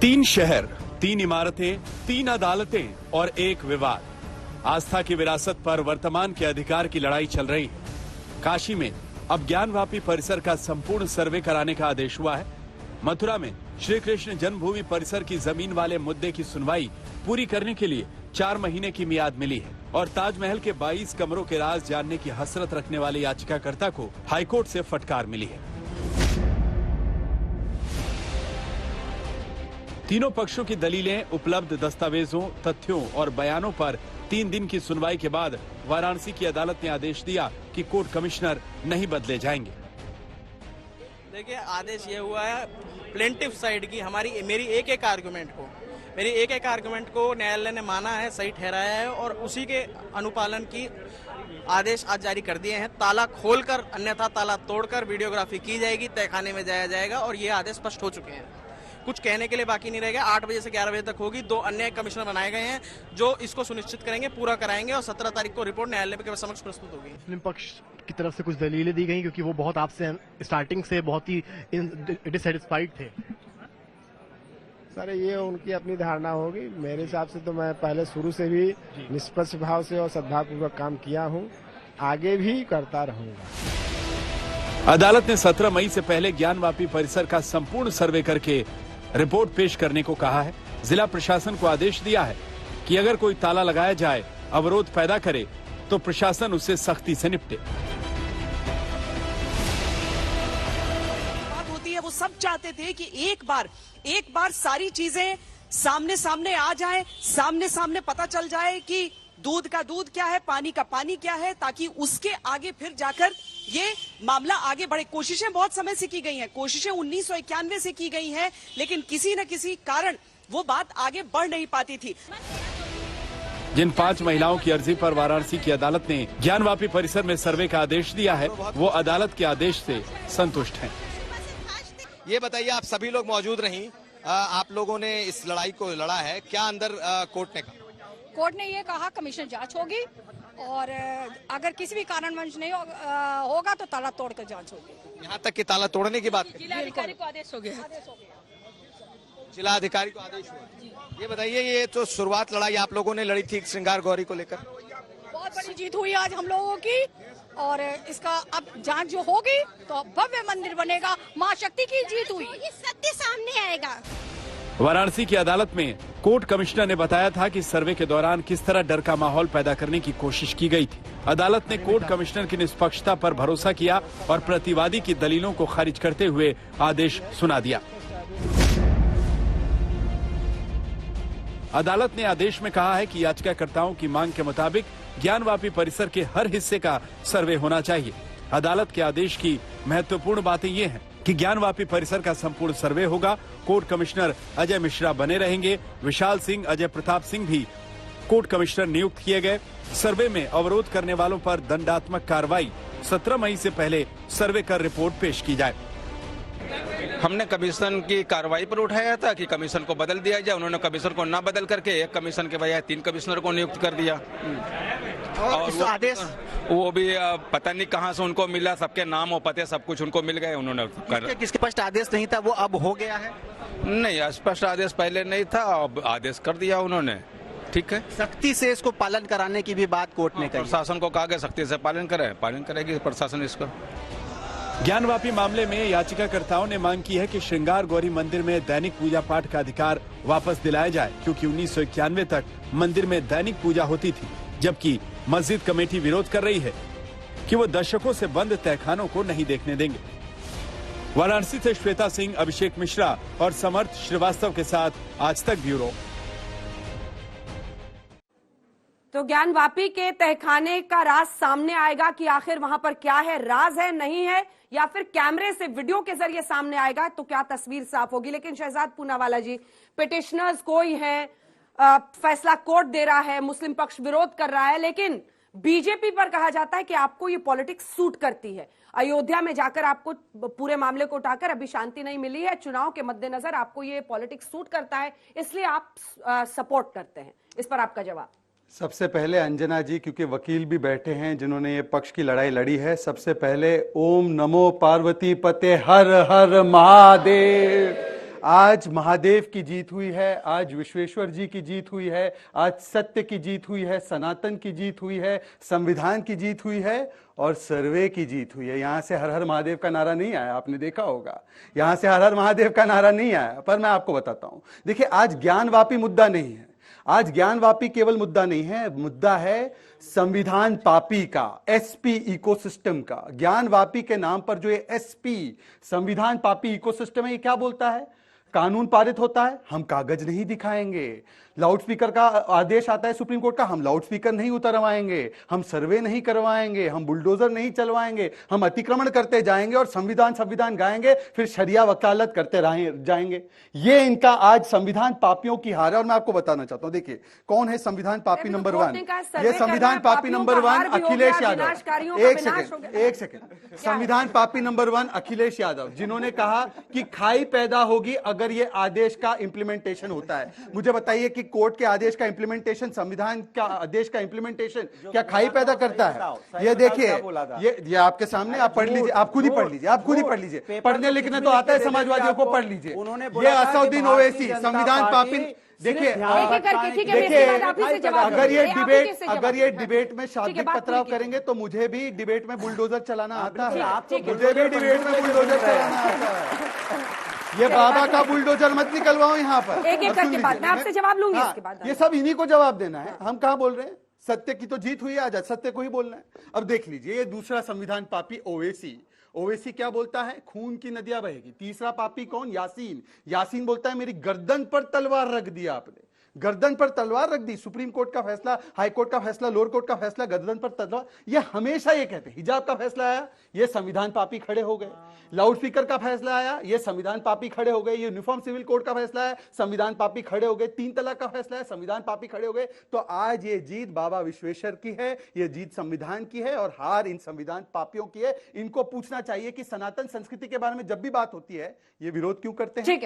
तीन शहर, तीन इमारतें, तीन अदालतें और एक विवाद। आस्था की विरासत पर वर्तमान के अधिकार की लड़ाई चल रही है। काशी में अब ज्ञानवापी परिसर का संपूर्ण सर्वे कराने का आदेश हुआ है। मथुरा में श्री कृष्ण जन्मभूमि परिसर की जमीन वाले मुद्दे की सुनवाई पूरी करने के लिए 4 महीने की मियाद मिली है और ताजमहल के 22 कमरों के राज जानने की हसरत रखने वाले याचिकाकर्ता को हाईकोर्ट से फटकार मिली है। तीनों पक्षों की दलीलें, उपलब्ध दस्तावेजों, तथ्यों और बयानों पर 3 दिन की सुनवाई के बाद वाराणसी की अदालत ने आदेश दिया कि कोर्ट कमिश्नर नहीं बदले जाएंगे। देखिए, आदेश ये हुआ है प्लेंटिफ साइड की मेरी एक आर्गुमेंट को न्यायालय ने माना है, सही ठहराया है और उसी के अनुपालन की आदेश आज जारी कर दिए हैं। ताला खोलकर अन्यथा ताला तोड़कर वीडियोग्राफी की जाएगी, तहखाने में जाया जाएगा और ये आदेश स्पष्ट हो चुके हैं। कुछ कहने के लिए बाकी नहीं रहेगा। 8 बजे से 11 बजे तक होगी। 2 अन्य कमिश्नर बनाए गए हैं जो इसको सुनिश्चित करेंगे, पूरा कराएंगे और 17 तारीख को रिपोर्ट न्यायालय के समक्ष प्रस्तुत होगी। मुस्लिम पक्ष की तरफ से कुछ दलीलें दी गई क्योंकि वो बहुत आपसे स्टार्टिंग से बहुत ही डिससेटिस्फाइड थे। सर, ये उनकी अपनी धारणा होगी। मेरे हिसाब से तो मैं पहले शुरू से भी निष्पक्ष भाव से और सद्भावपूर्वक काम किया हूँ, आगे भी करता रहूंगा। अदालत ने 17 मई से पहले ज्ञानवापी परिसर का संपूर्ण सर्वे करके रिपोर्ट पेश करने को कहा है। जिला प्रशासन को आदेश दिया है कि अगर कोई ताला लगाया जाए, अवरोध पैदा करे, तो प्रशासन उससे सख्ती से निपटे। बात होती है, वो सब चाहते थे कि एक बार सारी चीजें सामने सामने आ जाए, सामने पता चल जाए कि दूध का दूध क्या है, पानी का पानी क्या है, ताकि उसके आगे फिर जाकर ये मामला आगे बढ़े। कोशिशें बहुत समय से की गई हैं, कोशिशें 1991 से की गई हैं, लेकिन किसी न किसी कारण वो बात आगे बढ़ नहीं पाती थी। जिन 5 महिलाओं की अर्जी पर वाराणसी की अदालत ने ज्ञानवापी परिसर में सर्वे का आदेश दिया है, वो अदालत के आदेश से संतुष्ट हैं। ये बताइए, आप सभी लोग मौजूद रहीं, आप लोगों ने इस लड़ाई को लड़ा है, क्या अंदर कोर्ट ने कहा? कोर्ट ने ये कहा कमीशन जांच होगी और अगर किसी भी कारणवश नहीं होगा तो ताला तोड़कर जांच होगी। यहाँ तक कि ताला तोड़ने की बात? जिलाधिकारी को आदेश हो गया। जिलाधिकारी को आदेश हुआ। ये बताइए, ये तो शुरुआत लड़ाई आप लोगों ने लड़ी थी श्रृंगार गौरी को लेकर, बहुत बड़ी जीत हुई आज हम लोगों की और इसका अब जांच जो होगी तो भव्य मंदिर बनेगा। माँ शक्ति की जीत हुई, सत्य सामने आएगा। वाराणसी की अदालत में कोर्ट कमिश्नर ने बताया था कि सर्वे के दौरान किस तरह डर का माहौल पैदा करने की कोशिश की गई थी। अदालत ने कोर्ट कमिश्नर की निष्पक्षता पर भरोसा किया और प्रतिवादी की दलीलों को खारिज करते हुए आदेश सुना दिया। अदालत ने आदेश में कहा है कि याचिकाकर्ताओं की मांग के मुताबिक ज्ञानवापी परिसर के हर हिस्से का सर्वे होना चाहिए। अदालत के आदेश की महत्वपूर्ण बातें ये हैं कि ज्ञानवापी परिसर का संपूर्ण सर्वे होगा। कोर्ट कमिश्नर अजय मिश्रा बने रहेंगे। विशाल सिंह, अजय प्रताप सिंह भी कोर्ट कमिश्नर नियुक्त किए गए। सर्वे में अवरोध करने वालों पर दंडात्मक कार्रवाई 17 मई से पहले सर्वे कर रिपोर्ट पेश की जाए। हमने कमीशन की कार्रवाई पर उठाया था कि कमीशन को बदल दिया जाए। उन्होंने कमीशन को न बदल करके एक कमीशन के बजाय 3 कमिश्नर को नियुक्त कर दिया और वो आदेश वो भी पता नहीं कहां से उनको मिला। सबके नाम और पते सब कुछ उनको मिल गए। उन्होंने किसके स्पष्ट आदेश नहीं था, वो अब हो गया है? नहीं, स्पष्ट आदेश पहले नहीं था, अब आदेश कर दिया उन्होंने। ठीक है, सख्ती से इसको पालन कराने की भी बात कोर्ट ने कही। प्रशासन को कहा गया सख्ती से पालन करेगी प्रशासन इसका। ज्ञानवापी मामले में याचिकाकर्ताओं ने मांग की है कि श्रृंगार गौरी मंदिर में दैनिक पूजा पाठ का अधिकार वापस दिलाया जाए, क्योंकि 1991 तक मंदिर में दैनिक पूजा होती थी, जबकि मस्जिद कमेटी विरोध कर रही है कि वो दशकों से बंद तहखानों को नहीं देखने देंगे। वाराणसी से श्वेता सिंह, अभिषेक मिश्रा और समर्थ श्रीवास्तव के साथ आज तक ब्यूरो। तो ज्ञानवापी के तहखाने का राज सामने आएगा कि आखिर वहां पर क्या है, राज है, नहीं है, या फिर कैमरे से वीडियो के जरिए सामने आएगा, तो क्या तस्वीर साफ होगी। लेकिन शहजाद पूनावाला जी, पिटिशनर्स कोई है, फैसला कोर्ट दे रहा है, मुस्लिम पक्ष विरोध कर रहा है, लेकिन बीजेपी पर कहा जाता है कि आपको ये पॉलिटिक्स सूट करती है। अयोध्या में जाकर आपको पूरे मामले को उठाकर अभी शांति नहीं मिली है, चुनाव के मद्देनजर आपको ये पॉलिटिक्स सूट करता है, इसलिए आप सपोर्ट करते हैं। इस पर आपका जवाब? सबसे पहले अंजना जी, क्योंकि वकील भी बैठे हैं जिन्होंने ये पक्ष की लड़ाई लड़ी है, सबसे पहले ओम नमो पार्वती पते हर हर महादेव। आज महादेव की जीत हुई है, आज विश्वेश्वर जी की जीत हुई है, आज सत्य की जीत हुई है, सनातन की जीत हुई है, संविधान की जीत हुई है और सर्वे की जीत हुई है। यहां से हर हर महादेव का नारा नहीं आया, आपने देखा होगा, यहां से हर हर महादेव का नारा नहीं आया। पर मैं आपको बताता हूं, देखिए आज ज्ञानवापी मुद्दा नहीं है, आज ज्ञानवापी केवल मुद्दा नहीं है, मुद्दा है संविधान पापी का, एसपी इकोसिस्टम का। ज्ञानवापी के नाम पर जो ये एसपी संविधान पापी इकोसिस्टम है, ये क्या बोलता है? कानून पारित होता है, हम कागज नहीं दिखाएंगे। लाउडस्पीकर का आदेश आता है सुप्रीम कोर्ट का, हम लाउडस्पीकर नहीं उतरवाएंगे, हम सर्वे नहीं करवाएंगे, हम बुलडोजर नहीं चलवाएंगे, हम अतिक्रमण करते जाएंगे और संविधान गाएंगे, फिर शरिया वकालत करते जाएंगे। ये इनका आज संविधान पापियों की हार है। और मैं आपको बताना चाहता हूं, देखिए कौन है संविधान पापी नंबर 1। ये संविधान पापी नंबर 1 अखिलेश यादव। एक सेकेंड, संविधान पापी नंबर 1 अखिलेश यादव, जिन्होंने कहा कि खाई पैदा होगी अगर ये आदेश का इंप्लीमेंटेशन होता है। मुझे बताइए कि कोर्ट के आदेश का इंप्लीमेंटेशन, संविधान का आदेश का इंप्लीमेंटेशन क्या खाई पैदा करता है? ये देखिए, ये आपके सामने, आप पढ़ लीजिए, आप खुद ही पढ़ लीजिए, आप खुद ही पढ़ लीजिए, पढ़ने लिखने तो आता है समाजवादियों को, पढ़ लीजिए। ये असदुद्दीन ओवैसी संविधान पापी, देखिए अगर ये डिबेट में शाब्दिक पथराव करेंगे तो मुझे भी डिबेट में बुलडोजर चलाना आता है, मुझे भी डिबेट में बुलडोजर चलाना आता है। ये बाबा का बुलडोजर मत निकलवाओ यहाँ पर। एक करके बात मैं आपसे जवाब लूंगी इसके बाद। ये सब इन्हीं को जवाब देना है, हम कहाँ बोल रहे हैं? सत्य की तो जीत हुई है, आज सत्य को ही बोलना है। अब देख लीजिए, ये दूसरा संविधान पापी ओवैसी क्या बोलता है? खून की नदियां बहेगी। तीसरा पापी कौन? यासीन बोलता है मेरी गर्दन पर तलवार रख दिया आपने, गर्दन पर तलवार रख दी। सुप्रीम कोर्ट का फैसला, हाई कोर्ट का फैसला, लोअर कोर्ट का फैसला, गर्दन पर तलवार, ये हमेशा ये कहते हैं। हिजाब का फैसला आया, ये संविधान पापी खड़े हो गए। लाउडस्पीकर का फैसला आया, ये संविधान पापी खड़े हो गए। ये यूनिफॉर्म सिविल कोड का फैसला है, संविधान पापी खड़े हो गए। 3 तलाक का फैसला है, संविधान पापी खड़े हो गए। तो आज ये जीत बाबा विश्वेश्वर की है, ये जीत संविधान की है और हार इन संविधान पापियों की है। इनको पूछना चाहिए कि सनातन संस्कृति के बारे में जब भी बात होती है ये विरोध क्यों करते हैं।